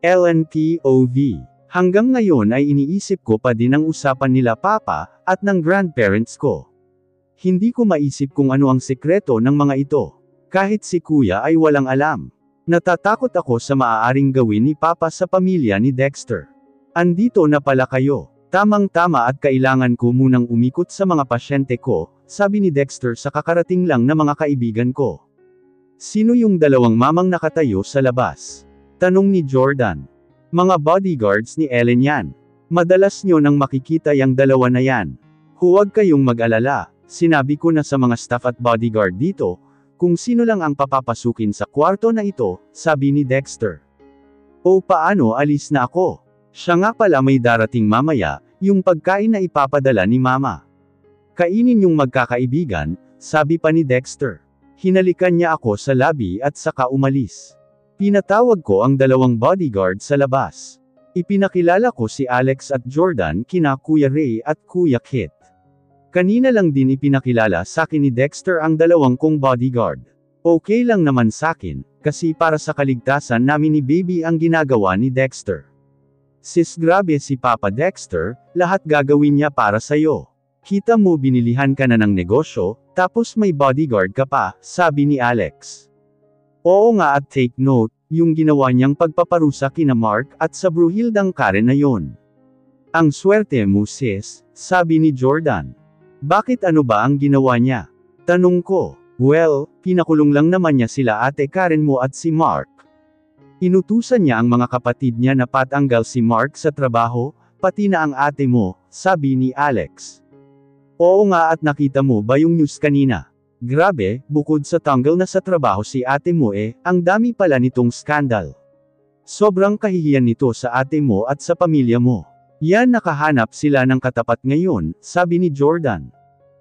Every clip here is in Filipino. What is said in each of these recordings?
LNPOV. Hanggang ngayon ay iniisip ko pa din ang usapan nila papa, at ng grandparents ko. Hindi ko maisip kung ano ang sekreto ng mga ito. Kahit si kuya ay walang alam. Natatakot ako sa maaaring gawin ni papa sa pamilya ni Dexter. Andito na pala kayo. Tamang-tama at kailangan ko munang umikot sa mga pasyente ko, sabi ni Dexter sa kakarating lang na mga kaibigan ko. Sino yung dalawang mamang nakatayo sa labas? Tanong ni Jordan. Mga bodyguards ni Ellen yan. Madalas nyo nang makikita yang dalawa na yan. Huwag kayong mag-alala, sinabi ko na sa mga staff at bodyguard dito, kung sino lang ang papapasukin sa kwarto na ito, sabi ni Dexter. O paano alis na ako? Siya nga pala may darating mamaya, yung pagkain na ipapadala ni mama. Kainin yung magkakaibigan, sabi pa ni Dexter. Hinalikan niya ako sa labi at saka umalis. Pinatawag ko ang dalawang bodyguard sa labas. Ipinakilala ko si Alex at Jordan kina Kuya Ray at Kuya Kit. Kanina lang din ipinakilala sa akin ni Dexter ang dalawang kong bodyguard. Okay lang naman sakin, kasi para sa kaligtasan namin ni Baby ang ginagawa ni Dexter. Sis grabe si Papa Dexter, lahat gagawin niya para sa'yo. Kita mo binilihan ka na ng negosyo, tapos may bodyguard ka pa, sabi ni Alex. Oo nga at take note, yung ginawa niyang pagpaparusa kina Mark at sa Bruhildang Karen na yon. Ang swerte mo sis, sabi ni Jordan. Bakit ano ba ang ginawa niya? Tanong ko. Well, pinakulong lang naman niya sila ate Karen mo at si Mark. Inutusan niya ang mga kapatid niya na patanggal si Mark sa trabaho, pati na ang ate mo, sabi ni Alex. Oo nga at nakita mo ba yung news kanina? Grabe, bukod sa tanggal na sa trabaho si ate mo ang dami pala nitong skandal. Sobrang kahihiyan nito sa ate mo at sa pamilya mo. Yan nakahanap sila ng katapat ngayon, sabi ni Jordan.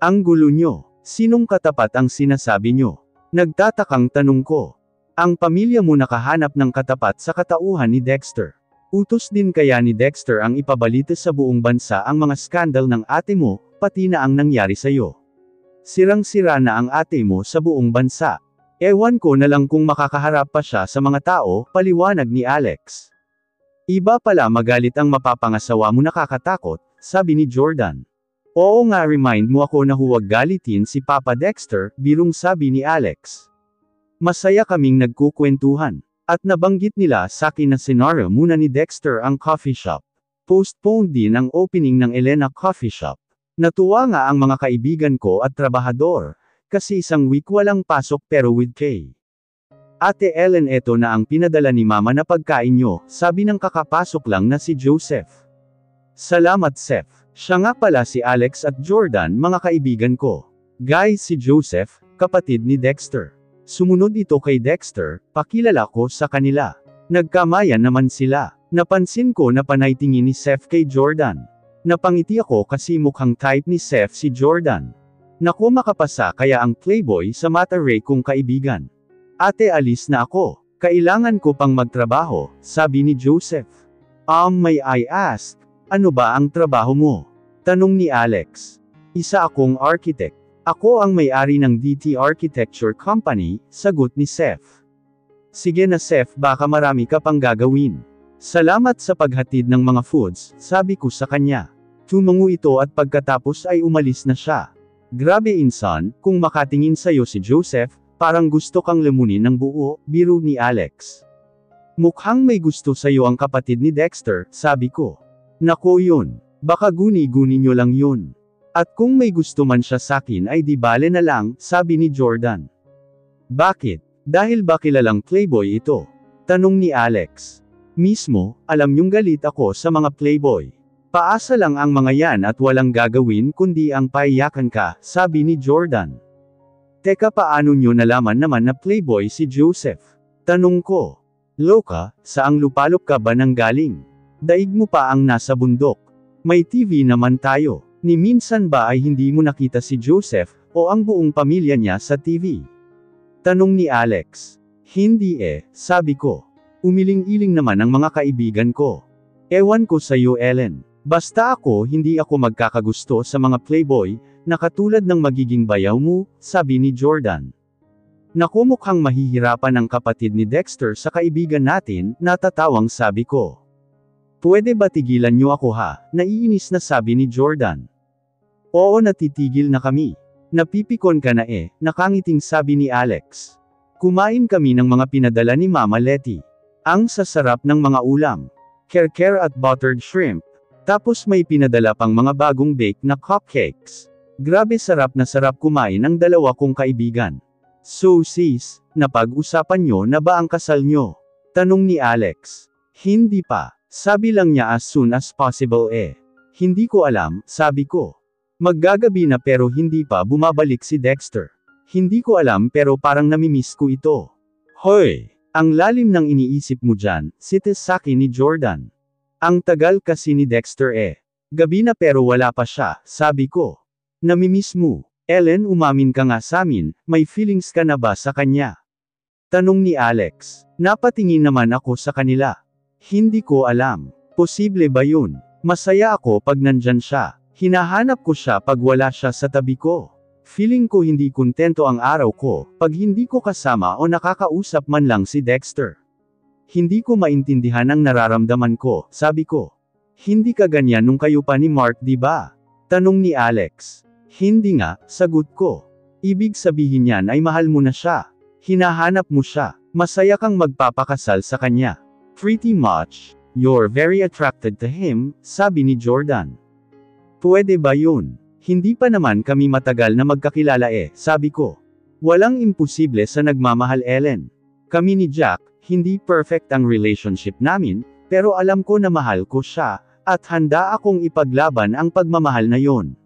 Ang gulo nyo, sinong katapat ang sinasabi nyo? Nagtatakang tanong ko. Ang pamilya mo nakahanap ng katapat sa katauhan ni Dexter. Utos din kaya ni Dexter ang ipabalita sa buong bansa ang mga skandal ng ate mo, pati na ang nangyari sa'yo. Sirang-sira na ang ate mo sa buong bansa. Ewan ko na lang kung makakaharap pa siya sa mga tao, paliwanag ni Alex. Iba pala magalit ang mapapangasawa mo nakakatakot, sabi ni Jordan. Oo nga remind mo ako na huwag galitin si Papa Dexter, birong sabi ni Alex. Masaya kaming nagkukwentuhan. At nabanggit nila sa akin na senaryo muna ni Dexter ang coffee shop. Postponed din ang opening ng Elena Coffee Shop. Natuwa nga ang mga kaibigan ko at trabahador, kasi isang week walang pasok pero with Kay. Ate Ellen eto na ang pinadala ni mama na pagkain nyo, sabi ng kakapasok lang na si Joseph. Salamat Seth. Siya nga pala si Alex at Jordan mga kaibigan ko. Guys si Joseph, kapatid ni Dexter. Sumunod ito kay Dexter, pakilala ko sa kanila. Nagkamayan naman sila. Napansin ko na panay tingin ni Seth kay Jordan. Napangiti ako kasi mukhang type ni Seth si Jordan. Naku makapasa kaya ang playboy sa mata Ray kong kaibigan. Ate alis na ako. Kailangan ko pang magtrabaho, sabi ni Joseph. May I ask, ano ba ang trabaho mo? Tanong ni Alex. Isa akong architect. Ako ang may-ari ng DT Architecture Company, sagot ni Seth. Sige na Seth baka marami ka pang gagawin. Salamat sa paghatid ng mga foods, sabi ko sa kanya. Tumango ito at pagkatapos ay umalis na siya. Grabe insan, kung makatingin sa'yo si Joseph, parang gusto kang lamunin ng buo, biro ni Alex. Mukhang may gusto sa'yo ang kapatid ni Dexter, sabi ko. Nako yun, baka guni-guni nyo lang yun. At kung may gusto man siya sakin ay di bale na lang, sabi ni Jordan. Bakit? Dahil ba kilalang playboy ito? Tanong ni Alex. Mismo, alam niyong galit ako sa mga playboy. Paasa lang ang mga yan at walang gagawin kundi ang paiyakan ka, sabi ni Jordan. Teka paano niyo nalaman naman na playboy si Joseph? Tanong ko. Loka, saang lupalop ka ba nang galing? Daig mo pa ang nasa bundok. May TV naman tayo. Ni minsan ba ay hindi mo nakita si Joseph, o ang buong pamilya niya sa TV? Tanong ni Alex. Hindi sabi ko. Umiling-iling naman ang mga kaibigan ko. Ewan ko sa'yo Ellen. Basta ako hindi ako magkakagusto sa mga playboy, na katulad ng magiging bayaw mo, sabi ni Jordan. Naku, mukhang mahihirapan ang kapatid ni Dexter sa kaibigan natin, natatawang sabi ko. Pwede ba tigilan niyo ako ha, naiinis na sabi ni Jordan. Oo, natitigil na kami. Napipikon ka na nakangiting sabi ni Alex. Kumain kami ng mga pinadala ni Mama Letty. Ang sasarap ng mga ulam. Kerker at buttered shrimp. Tapos may pinadala pang mga bagong bake na cupcakes. Grabe sarap na sarap kumain ang dalawa kong kaibigan. So sis, napag-usapan nyo na ba ang kasal nyo? Tanong ni Alex. Hindi pa. Sabi lang niya as soon as possible Hindi ko alam, sabi ko. Maggagabi na pero hindi pa bumabalik si Dexter. Hindi ko alam pero parang namimiss ko ito. Hoy! Ang lalim ng iniisip mo dyan, sites sakin ni Jordan. Ang tagal kasi ni Dexter Gabi na pero wala pa siya, sabi ko. Namimiss mo. Ellen, umamin ka nga samin, may feelings ka na ba sa kanya? Tanong ni Alex. Napatingin naman ako sa kanila. Hindi ko alam. Posible ba yun? Masaya ako pag nandyan siya. Hinahanap ko siya pag wala siya sa tabi ko. Feeling ko hindi kontento ang araw ko, pag hindi ko kasama o nakakausap man lang si Dexter. Hindi ko maintindihan ang nararamdaman ko, sabi ko. Hindi ka ganyan nung kayo pa ni Mark, di ba? Tanong ni Alex. Hindi nga, sagot ko. Ibig sabihin niyan ay mahal mo na siya. Hinahanap mo siya. Masaya kang magpapakasal sa kanya. Pretty much. You're very attracted to him, sabi ni Jordan. Pwede ba yun? Hindi pa naman kami matagal na magkakilala sabi ko. Walang imposible sa nagmamahal Ellen. Kami ni Jack, hindi perfect ang relationship namin, pero alam ko na mahal ko siya, at handa akong ipaglaban ang pagmamahal na yon.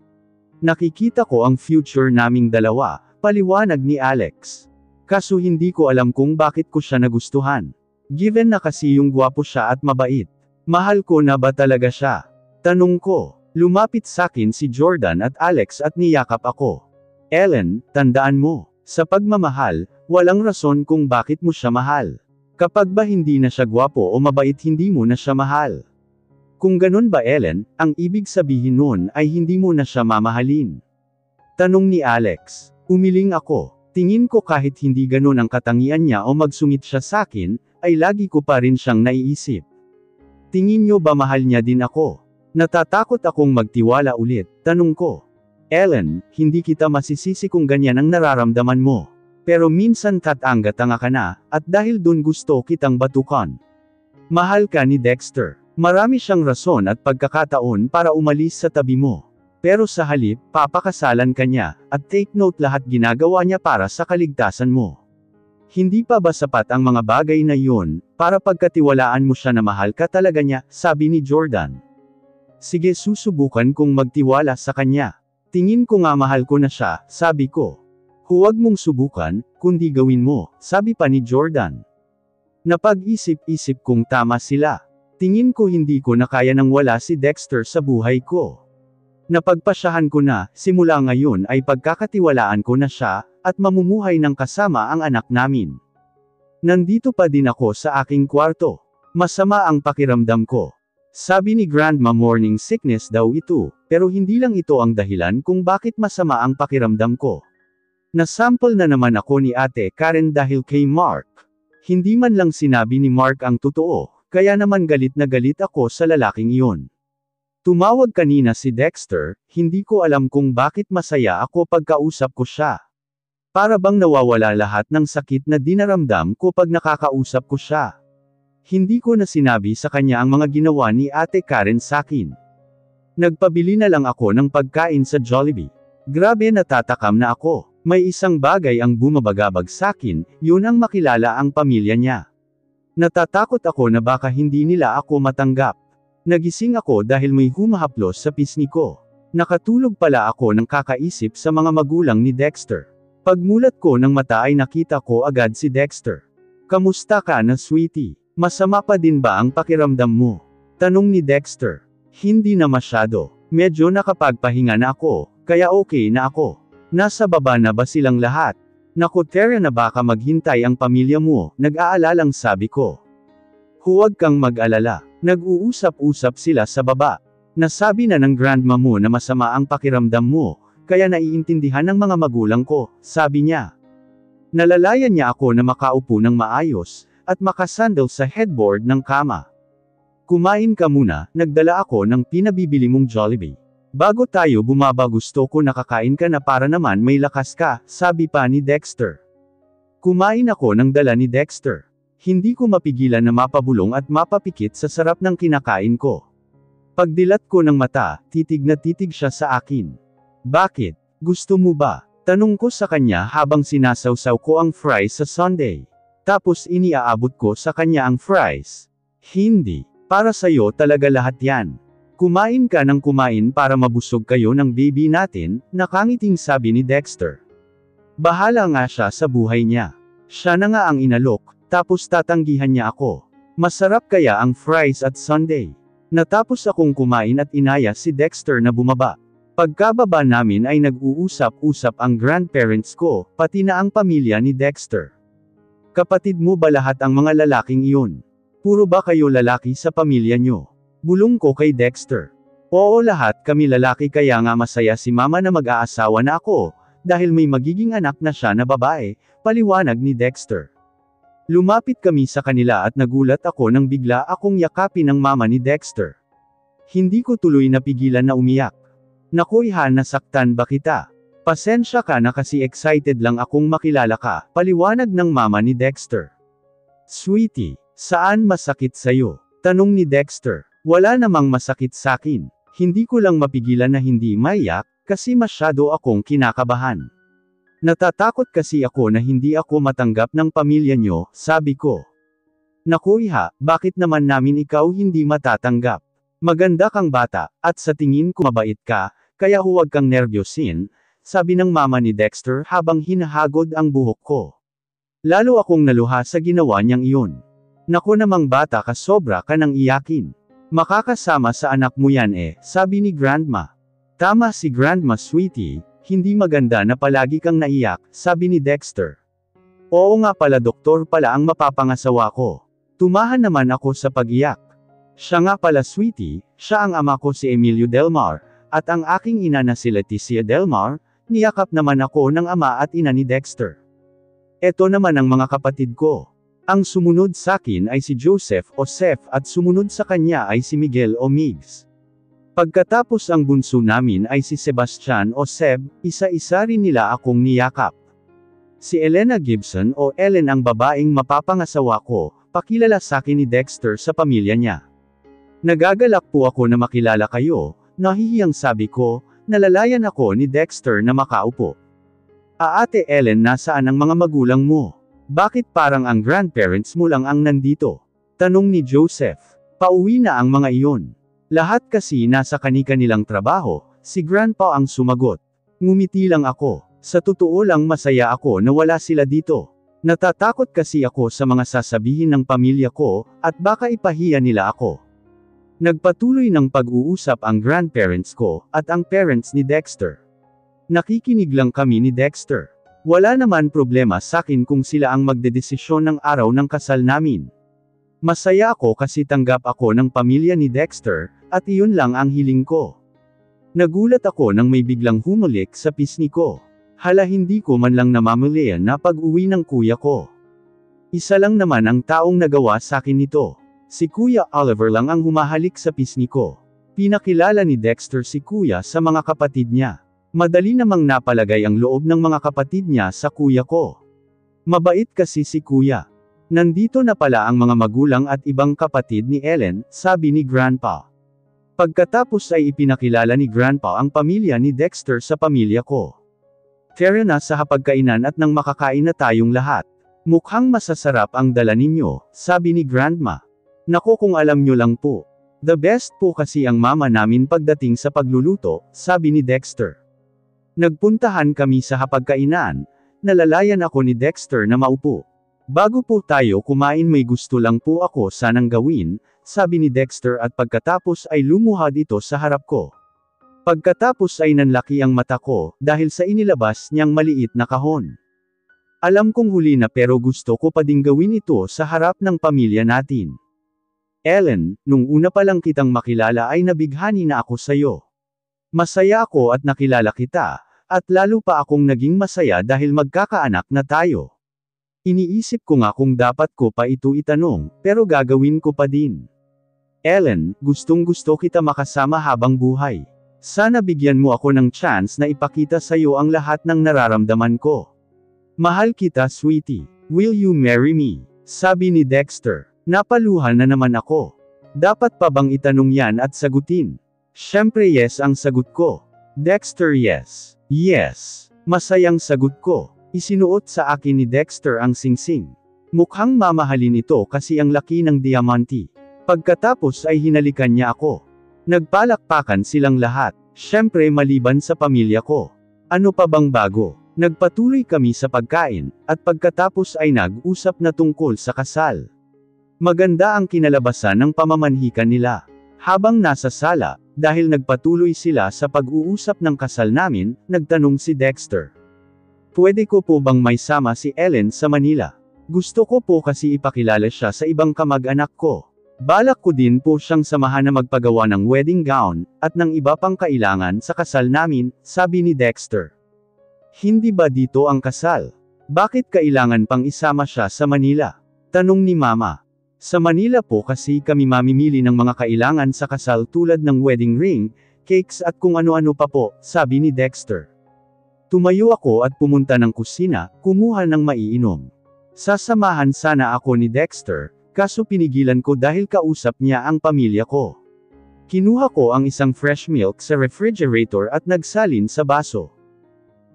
Nakikita ko ang future naming dalawa, paliwanag ni Alex. Kaso hindi ko alam kung bakit ko siya nagustuhan. Given na kasi yung gwapo siya at mabait. Mahal ko na ba talaga siya? Tanong ko. Lumapit sakin si Jordan at Alex at niyakap ako. Ellen, tandaan mo, sa pagmamahal, walang rason kung bakit mo siya mahal. Kapag ba hindi na siya gwapo o mabait hindi mo na siya mahal. Kung ganun ba Ellen, ang ibig sabihin nun ay hindi mo na siya mamahalin. Tanong ni Alex. Umiling ako. Tingin ko kahit hindi ganun ang katangian niya o magsungit siya sakin, ay lagi ko pa rin siyang naiisip. Tingin nyo ba mahal niya din ako? Natatakot akong magtiwala ulit, tanong ko. Ellen, hindi kita masisisi kung ganyan ang nararamdaman mo. Pero minsan tatanga-tanga ka na, at dahil dun gusto kitang batukan. Mahal ka ni Dexter. Marami siyang rason at pagkakataon para umalis sa tabi mo. Pero sa halip, papakasalan ka niya, at take note lahat ginagawa niya para sa kaligtasan mo. Hindi pa ba sapat ang mga bagay na yun, para pagkatiwalaan mo siya na mahal ka talaga niya, sabi ni Jordan. Sige, susubukan kong magtiwala sa kanya. Tingin ko nga mahal ko na siya, sabi ko. Huwag mong subukan, kundi gawin mo, sabi pa ni Jordan. Napag-isip-isip kong tama sila. Tingin ko hindi ko na kaya nang wala si Dexter sa buhay ko. Napagpasyahan ko na, simula ngayon ay pagkakatiwalaan ko na siya, at mamumuhay ng kasama ang anak namin. Nandito pa din ako sa aking kwarto. Masama ang pakiramdam ko. Sabi ni Grandma morning sickness daw ito, pero hindi lang ito ang dahilan kung bakit masama ang pakiramdam ko. Nasample na naman ako ni Ate Karen dahil kay Mark. Hindi man lang sinabi ni Mark ang totoo, kaya naman galit na galit ako sa lalaking iyon. Tumawag kanina si Dexter, hindi ko alam kung bakit masaya ako pagkausap ko siya. Para bang nawawala lahat ng sakit na dinaramdam ko pag nakakausap ko siya. Hindi ko na sinabi sa kanya ang mga ginawa ni Ate Karen sakin. Nagpabili na lang ako ng pagkain sa Jollibee. Grabe, natatakam na ako. May isang bagay ang bumabagabag sakin, yun ang makilala ang pamilya niya. Natatakot ako na baka hindi nila ako matanggap. Nagising ako dahil may humahaplos sa pisngi ko. Nakatulog pala ako nang kakaisip sa mga magulang ni Dexter. Pagmulat ko ng mata ay nakita ko agad si Dexter. Kamusta ka na sweetie? Masama pa din ba ang pakiramdam mo? Tanong ni Dexter. Hindi na masyado. Medyo nakapagpahinga na ako, kaya okay na ako. Nasa baba na ba silang lahat? Naku Terra, na baka maghintay ang pamilya mo, nag-aalalang sabi ko. Huwag kang mag-alala. Nag-uusap-usap sila sa baba. Nasabi na ng grandma mo na masama ang pakiramdam mo, kaya naiintindihan ng mga magulang ko, sabi niya. Nalalayan niya ako na makaupo ng maayos, at makasandal sa headboard ng kama. Kumain ka muna, nagdala ako ng pinabibili mong Jollibee. Bago tayo bumaba gusto ko nakakain ka na para naman may lakas ka, sabi pa ni Dexter. Kumain ako ng dala ni Dexter. Hindi ko mapigilan na mapabulong at mapapikit sa sarap ng kinakain ko. Pagdilat ko ng mata, titig na titig siya sa akin. Bakit? Gusto mo ba? Tanong ko sa kanya habang sinasawsaw ko ang fries sa sundae. Tapos iniaabot ko sa kanya ang fries. Hindi. Para sa'yo talaga lahat yan. Kumain ka ng kumain para mabusog kayo ng baby natin, nakangiting sabi ni Dexter. Bahala nga siya sa buhay niya. Siya na nga ang inalok, tapos tatanggihan niya ako. Masarap kaya ang fries at sundae. Natapos akong kumain at inaya si Dexter na bumaba. Pagkababa namin ay nag-uusap-usap ang grandparents ko, pati na ang pamilya ni Dexter. Kapatid mo ba lahat ang mga lalaking iyon? Puro ba kayo lalaki sa pamilya nyo? Bulong ko kay Dexter. Oo, lahat kami lalaki kaya nga masaya si mama na mag-aasawa na ako, dahil may magiging anak na siya na babae, paliwanag ni Dexter. Lumapit kami sa kanila at nagulat ako nang bigla akong yakapin ng mama ni Dexter. Hindi ko tuloy napigilan na umiyak. Naku Han, nasaktan ba kita? Pasensya ka na kasi excited lang akong makilala ka, paliwanag ng mama ni Dexter. Sweetie, saan masakit sa'yo? Tanong ni Dexter. Wala namang masakit sakin. Hindi ko lang mapigilan na hindi maiyak, kasi masyado akong kinakabahan. Natatakot kasi ako na hindi ako matanggap ng pamilya nyo, sabi ko. Naku Iha, bakit naman namin ikaw hindi matatanggap? Maganda kang bata, at sa tingin ko mabait ka, kaya huwag kang nervyosin, sabi ng mama ni Dexter habang hinahagod ang buhok ko. Lalo akong naluha sa ginawa niyang iyon. Naku namang bata ka, sobra ka nang iyakin. Makakasama sa anak mo yan sabi ni Grandma. Tama si Grandma sweetie, hindi maganda na palagi kang naiyak, sabi ni Dexter. Oo nga pala doktor pala ang mapapangasawa ko. Tumahan naman ako sa pag-iyak. Siya nga pala sweetie, siya ang ama ko si Emilio Delmar, at ang aking ina na si Leticia Delmar, niyakap naman ako ng ama at ina ni Dexter. Eto naman ang mga kapatid ko. Ang sumunod sa akin ay si Joseph o Seth at sumunod sa kanya ay si Miguel o Migs. Pagkatapos ang bunso namin ay si Sebastian o Seb, isa-isa rin nila akong niyakap. Si Elena Gibson o Ellen ang babaeng mapapangasawa ko, pakilala sa akin ni Dexter sa pamilya niya. Nagagalak po ako na makilala kayo, nahihiyang sabi ko, nalalayan ako ni Dexter na makaupo. Ate Ellen, nasaan ang mga magulang mo? Bakit parang ang grandparents mo lang ang nandito? Tanong ni Joseph. Pauwi na ang mga iyon. Lahat kasi nasa kani-kanilang trabaho, si Grandpa ang sumagot. Ngumiti lang ako. Sa totoo lang masaya ako na wala sila dito. Natatakot kasi ako sa mga sasabihin ng pamilya ko, at baka ipahiya nila ako. Nagpatuloy ng pag-uusap ang grandparents ko, at ang parents ni Dexter. Nakikinig lang kami ni Dexter. Wala naman problema sa akin kung sila ang magdedesisyon ng araw ng kasal namin. Masaya ako kasi tanggap ako ng pamilya ni Dexter, at iyon lang ang hiling ko. Nagulat ako nang may biglang humulik sa pisngi ko. Hala, hindi ko man lang namamalayan na pag-uwi ng kuya ko. Isa lang naman ang taong nagawa sa akin nito. Si Kuya Oliver lang ang humahalik sa pisngi ko. Pinakilala ni Dexter si Kuya sa mga kapatid niya. Madali namang napalagay ang loob ng mga kapatid niya sa kuya ko. Mabait kasi si Kuya. Nandito na pala ang mga magulang at ibang kapatid ni Ellen, sabi ni Grandpa. Pagkatapos ay ipinakilala ni Grandpa ang pamilya ni Dexter sa pamilya ko. Tara na sa hapagkainan at nang makakain na tayong lahat. Mukhang masasarap ang dala ninyo, sabi ni Grandma. Nako kung alam nyo lang po. The best po kasi ang mama namin pagdating sa pagluluto, sabi ni Dexter. Nagpuntahan kami sa hapagkainan, nalalayan ako ni Dexter na maupo. Bago po tayo kumain may gusto lang po ako sanang gawin, sabi ni Dexter at pagkatapos ay lumuhad ito sa harap ko. Pagkatapos ay nanlaki ang mata ko, dahil sa inilabas niyang maliit na kahon. Alam kong huli na pero gusto ko pa ding gawin ito sa harap ng pamilya natin. Ellen, nung una pa lang kitang makilala ay nabighani na ako sayo. Masaya ako at nakilala kita, at lalo pa akong naging masaya dahil magkakaanak na tayo. Iniisip ko nga kung dapat ko pa ito itanong, pero gagawin ko pa din. Ellen, gustong-gusto kita makasama habang buhay. Sana bigyan mo ako ng chance na ipakita sa'yo ang lahat ng nararamdaman ko. Mahal kita, sweetie. Will you marry me? Sabi ni Dexter. Napaluhan na naman ako. Dapat pa bang itanong yan at sagutin? Syempre yes ang sagot ko. Dexter, yes. Yes. Masayang sagot ko. Isinuot sa akin ni Dexter ang singsing. Mukhang mamahalin ito kasi ang laki ng diamante. Pagkatapos ay hinalikan niya ako. Nagpalakpakan silang lahat, syempre maliban sa pamilya ko. Ano pa bang bago? Nagpatuloy kami sa pagkain, at pagkatapos ay nag-usap na tungkol sa kasal. Maganda ang kinalabasan ng pamamanhikan nila. Habang nasa sala, dahil nagpatuloy sila sa pag-uusap ng kasal namin, nagtanong si Dexter. Pwede ko po bang may sama si Ellen sa Manila? Gusto ko po kasi ipakilala siya sa ibang kamag-anak ko. Balak ko din po siyang samahan na magpagawa ng wedding gown, at ng iba pang kailangan sa kasal namin, sabi ni Dexter. Hindi ba dito ang kasal? Bakit kailangan pang isama siya sa Manila? Tanong ni Mama. Sa Manila po kasi kami mamimili ng mga kailangan sa kasal tulad ng wedding ring, cakes at kung ano-ano pa po, sabi ni Dexter. Tumayo ako at pumunta ng kusina, kumuha ng maiinom. Sasamahan sana ako ni Dexter, kaso pinigilan ko dahil kausap niya ang pamilya ko. Kinuha ko ang isang fresh milk sa refrigerator at nagsalin sa baso.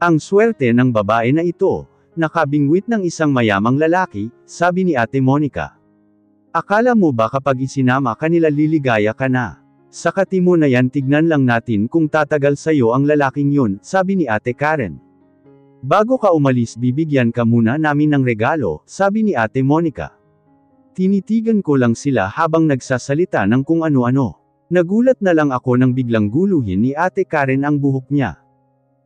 Ang swerte ng babae na ito, nakabingwit ng isang mayamang lalaki, sabi ni Ate Monica. Akala mo ba kapag isinama kanila liligaya ka na? Sa katimo na yan tignan lang natin kung tatagal sa'yo ang lalaking yun, sabi ni Ate Karen. Bago ka umalis bibigyan ka muna namin ng regalo, sabi ni Ate Monica. Tinitigan ko lang sila habang nagsasalita ng kung ano-ano. Nagulat na lang ako nang biglang guluhin ni Ate Karen ang buhok niya.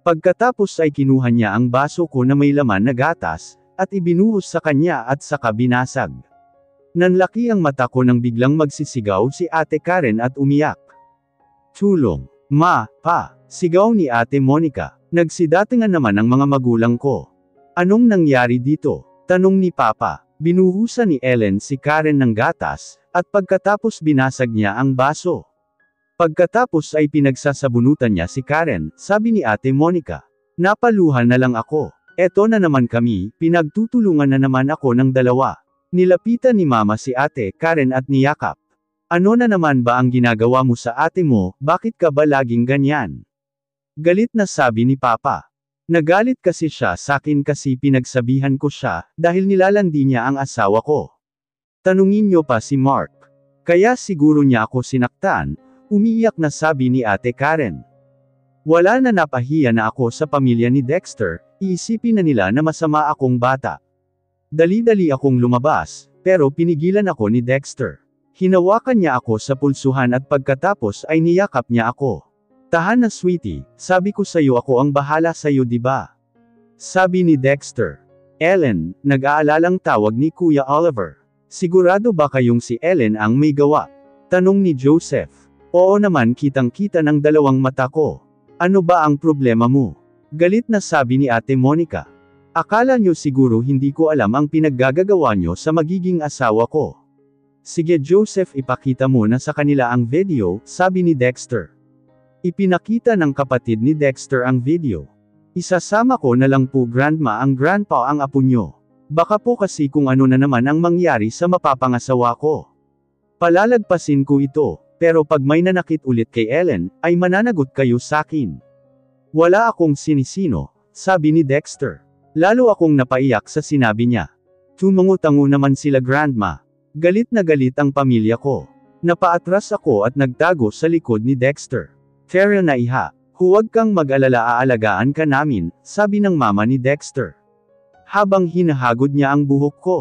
Pagkatapos ay kinuha niya ang baso ko na may laman na gatas, at ibinuhos sa kanya at saka binasag. Nanlaki ang mata ko nang biglang magsisigaw si Ate Karen at umiyak. Tulong! Ma, Pa! Sigaw ni Ate Monica. Nagsidatingan naman ang mga magulang ko. Anong nangyari dito? Tanong ni Papa. Binuhusan ni Ellen si Karen ng gatas, at pagkatapos binasag niya ang baso. Pagkatapos ay pinagsasabunutan niya si Karen, sabi ni Ate Monica. Napaluhan na lang ako. Eto na naman kami, pinagtutulungan na naman ako ng dalawa. Nilapitan ni Mama si Ate Karen at niyakap. Ano na naman ba ang ginagawa mo sa ate mo, bakit ka ba laging ganyan? Galit na sabi ni Papa. Nagalit kasi siya sakin kasi pinagsabihan ko siya, dahil nilalandi niya ang asawa ko. Tanungin niyo pa si Mark. Kaya siguro niya ako sinaktan, umiiyak na sabi ni Ate Karen. Wala na napahiya na ako sa pamilya ni Dexter, iisipin na nila na masama akong bata. Dali-dali akong lumabas, pero pinigilan ako ni Dexter. Hinawakan niya ako sa pulsuhan at pagkatapos ay niyakap niya ako. Tahan na sweetie, sabi ko sa'yo ako ang bahala sa'yo diba? Sabi ni Dexter. Ellen, nag-aalalang tawag ni Kuya Oliver. Sigurado ba kayong si Ellen ang may gawa? Tanong ni Joseph. Oo naman kitang-kita ng dalawang mata ko. Ano ba ang problema mo? Galit na sabi ni Ate Monica. Akala nyo siguro hindi ko alam ang pinaggagawa nyo sa magiging asawa ko. Sige Joseph ipakita mo na sa kanila ang video, sabi ni Dexter. Ipinakita ng kapatid ni Dexter ang video. Isasama ko na lang po grandma ang grandpa ang apo nyo. Baka po kasi kung ano na naman ang mangyari sa mapapangasawa ko. Palalagpasin ko ito, pero pag may nanakit ulit kay Ellen, ay mananagot kayo sakin. Wala akong sinisino, sabi ni Dexter. Lalo akong napaiyak sa sinabi niya. Tumungo-tango naman sila grandma. Galit na galit ang pamilya ko. Napaatras ako at nagtago sa likod ni Dexter. Tara na iha, huwag kang mag-alala aalagaan ka namin, sabi ng mama ni Dexter. Habang hinahagod niya ang buhok ko.